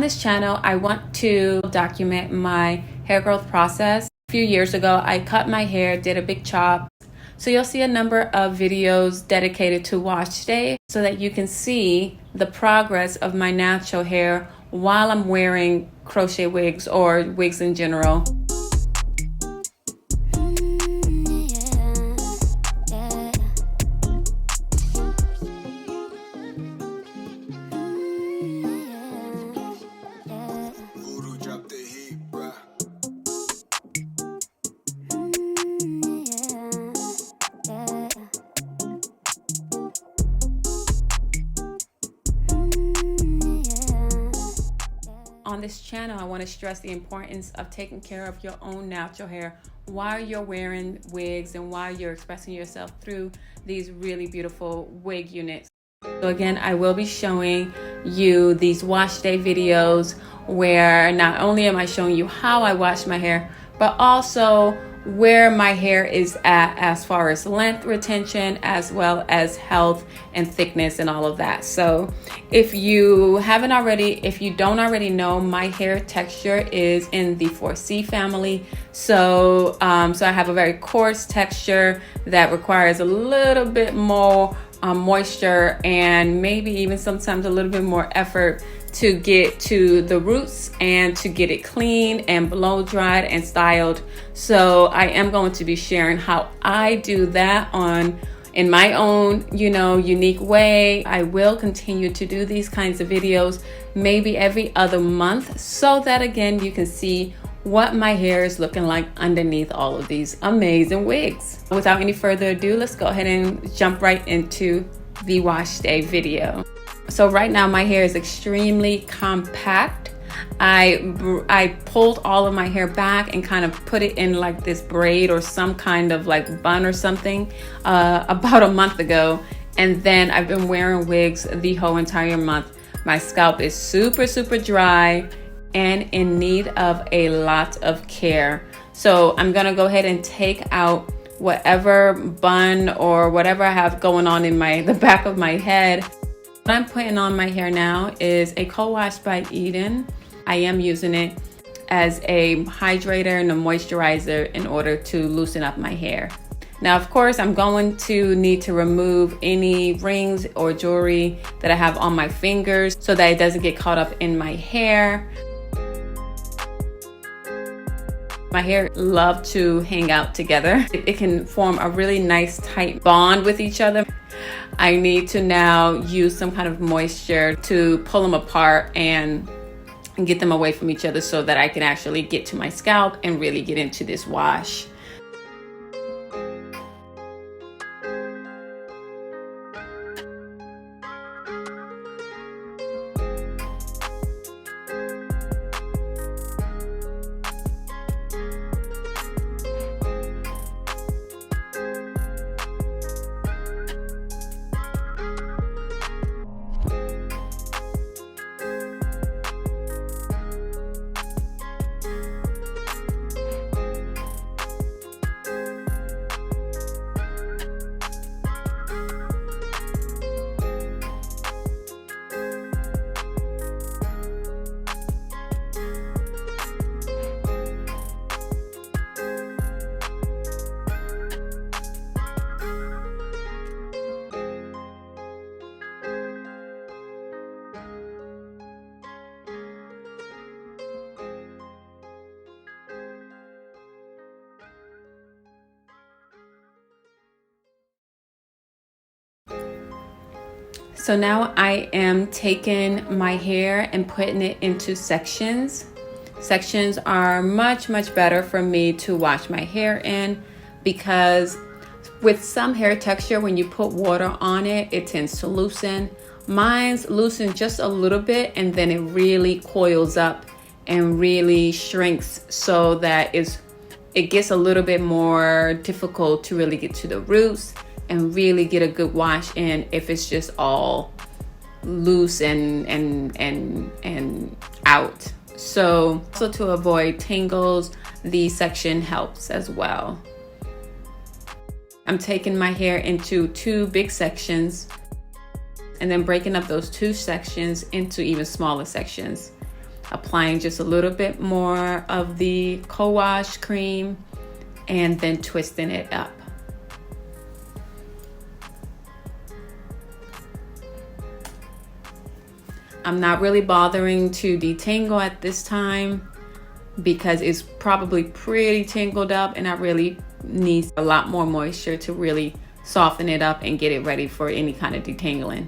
this channel, I want to document my hair growth process. A few years ago, I cut my hair, did a big chop. So you'll see a number of videos dedicated to Washday so that you can see the progress of my natural hair while I'm wearing crochet wigs or wigs in general. On this channel, I want to stress the importance of taking care of your own natural hair while you're wearing wigs and while you're expressing yourself through these really beautiful wig units. So again, I will be showing you these wash day videos where not only am I showing you how I wash my hair, but also where my hair is at as far as length retention, as well as health and thickness and all of that. So if you don't already know, my hair texture is in the 4C family. So I have a very coarse texture that requires a little bit more moisture and maybe even sometimes a little bit more effort to get to the roots and to get it clean and blow dried and styled. So I am going to be sharing how I do that in my own, unique way. I will continue to do these kinds of videos maybe every other month so that again you can see what my hair is looking like underneath all of these amazing wigs. Without any further ado, let's go ahead and jump right into the wash day video. So right now my hair is extremely compact. I pulled all of my hair back and kind of put it in like this braid or some kind of like bun or something about a month ago. And then I've been wearing wigs the whole entire month. My scalp is super dry and in need of a lot of care. So I'm gonna go ahead and take out whatever bun or whatever I have going on in the back of my head. What I'm putting on my hair now is a CoWash by Eden. I am using it as a hydrator and a moisturizer in order to loosen up my hair. Now, of course, I'm going to need to remove any rings or jewelry that I have on my fingers so that it doesn't get caught up in my hair. My hair love to hang out together. It can form a really nice tight bond with each other. I need to now use some kind of moisture to pull them apart and get them away from each other so that I can actually get to my scalp and really get into this wash. So now I am taking my hair and putting it into sections. Sections are much better for me to wash my hair in because with some hair texture, when you put water on it, it tends to loosen. Mine's loosen just a little bit and then it really coils up and really shrinks so that it gets a little bit more difficult to really get to the roots and really get a good wash in if it's just all loose and out. So to avoid tangles, the section helps as well. I'm taking my hair into 2 big sections and then breaking up those 2 sections into even smaller sections. applying just a little bit more of the CoWash cream and then twisting it up. I'm not really bothering to detangle at this time because it's probably pretty tangled up, and I really need a lot more moisture to really soften it up and get it ready for any kind of detangling.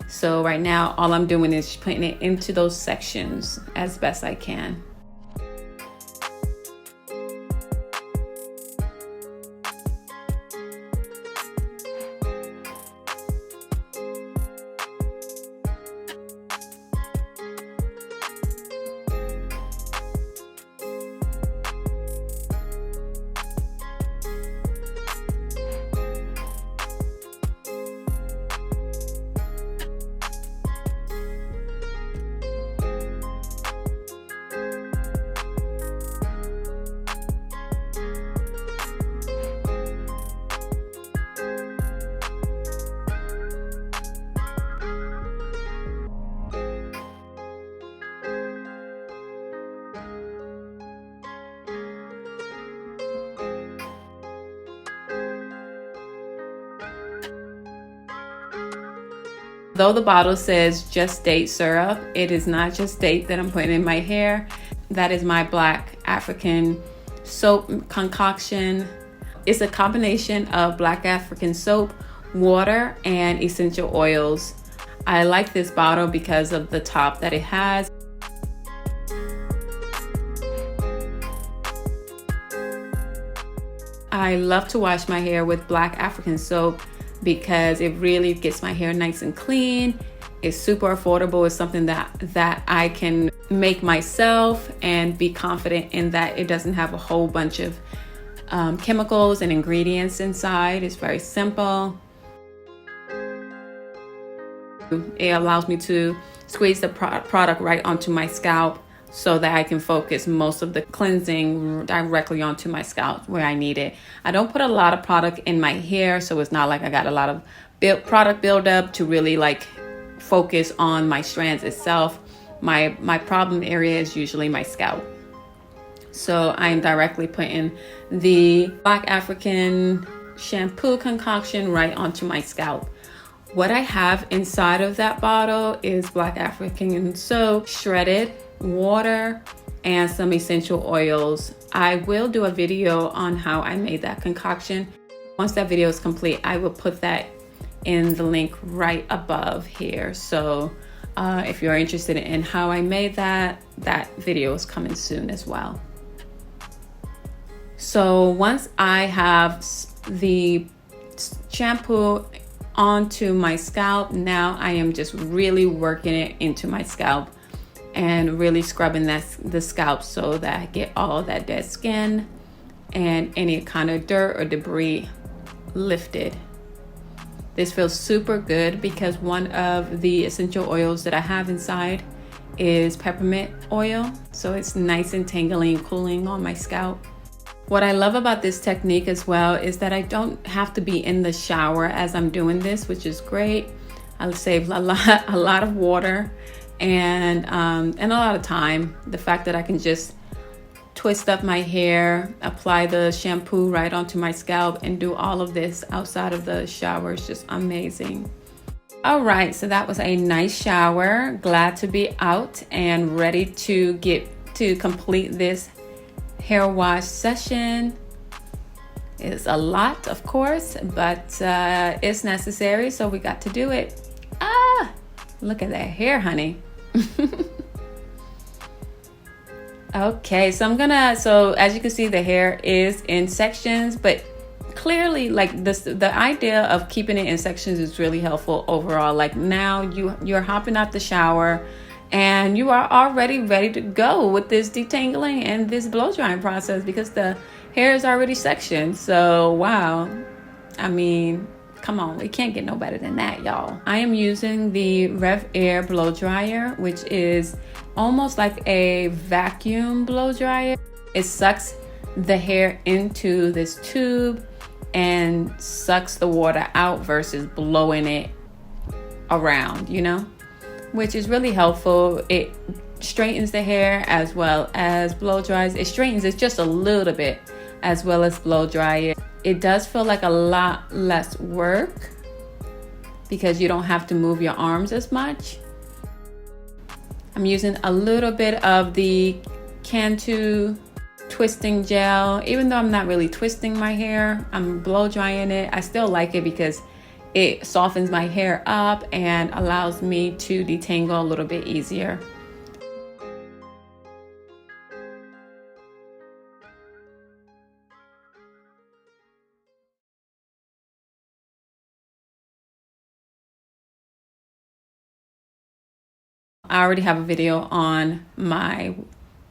So right now, all I'm doing is putting it into those sections as best I can. Though the bottle says just date syrup, it is not just date that I'm putting in my hair. That is my Black African soap concoction. It's a combination of Black African soap, water, and essential oils. I like this bottle because of the top that it has. I love to wash my hair with Black African soap because it really gets my hair nice and clean. It's super affordable. It's something that I can make myself and be confident in that it doesn't have a whole bunch of chemicals and ingredients inside. It's very simple. It allows me to squeeze the product right onto my scalp so that I can focus most of the cleansing directly onto my scalp where I need it. I don't put a lot of product in my hair, so it's not like I got a lot of product buildup to really like focus on my strands itself. My problem area is usually my scalp. So I'm directly putting the Black African shampoo concoction right onto my scalp. What I have inside of that bottle is Black African soap, shredded, water, and some essential oils. I will do a video on how I made that concoction. Once that video is complete, I will put that in the link right above here. So if you're interested in how I made that video is coming soon as well. So once I have the shampoo onto my scalp, now I am just really working it into my scalp and really scrubbing the scalp so that I get all of that dead skin and any kind of dirt or debris lifted. This feels super good because one of the essential oils that I have inside is peppermint oil. So it's nice and tingly and cooling on my scalp. What I love about this technique as well is that I don't have to be in the shower as I'm doing this, which is great. I'll save a lot of water and a lot of time. The fact that I can just twist up my hair, apply the shampoo right onto my scalp, and do all of this outside of the shower is just amazing. All right, so that was a nice shower. Glad to be out and ready to complete this hair wash session. It's a lot, of course, but it's necessary, so we got to do it. Look at that hair, honey. Okay, so as you can see, the hair is in sections, but clearly, like the idea of keeping it in sections is really helpful overall. Like now you're hopping out the shower and you are already ready to go with this detangling and this blow drying process because the hair is already sectioned. So wow, I mean, come on, it can't get no better than that, y'all. I am using the Rev Air blow dryer, which is almost like a vacuum blow dryer. It sucks the hair into this tube and sucks the water out versus blowing it around, which is really helpful. It straightens the hair as well as blow dries. It straightens it just a little bit as well as blow dry it. It does feel like a lot less work because you don't have to move your arms as much. I'm using a little bit of the Cantu twisting gel. Even though I'm not really twisting my hair, I'm blow drying it. I still like it because it softens my hair up and allows me to detangle a little bit easier. I already have a video on my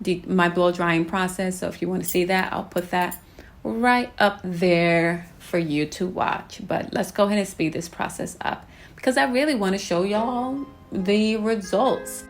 blow drying process, so if you want to see that, I'll put that right up there for you to watch. But let's go ahead and speed this process up because I really want to show y'all the results.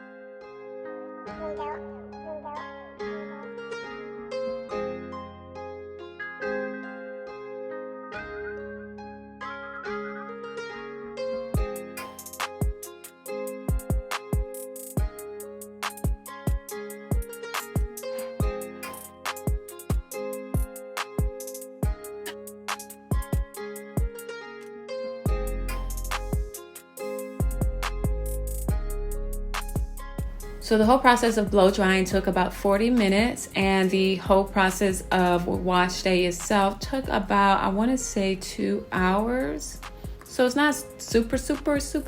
So the whole process of blow drying took about 40 minutes, and the whole process of Washday itself took about, I want to say, 2 hours. So it's not super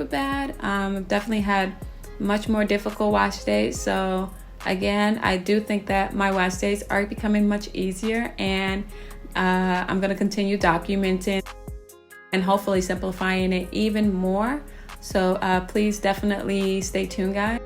bad. I've definitely had much more difficult wash days. So again, I do think that my wash days are becoming much easier, and I'm going to continue documenting and hopefully simplifying it even more. So please definitely stay tuned, guys.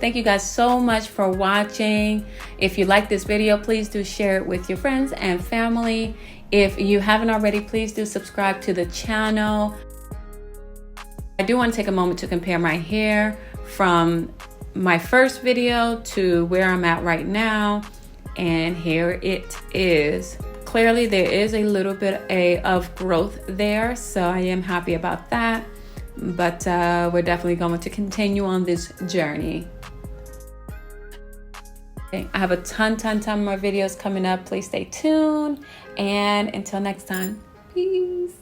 Thank you guys so much for watching. If you like this video, please do share it with your friends and family. If you haven't already, please do subscribe to the channel. I do want to take a moment to compare my hair from my first video to where I'm at right now. And here it is. Clearly there is a little bit of growth there, so I am happy about that. But we're definitely going to continue on this journey. Okay, I have a ton more videos coming up. Please stay tuned. And until next time, peace.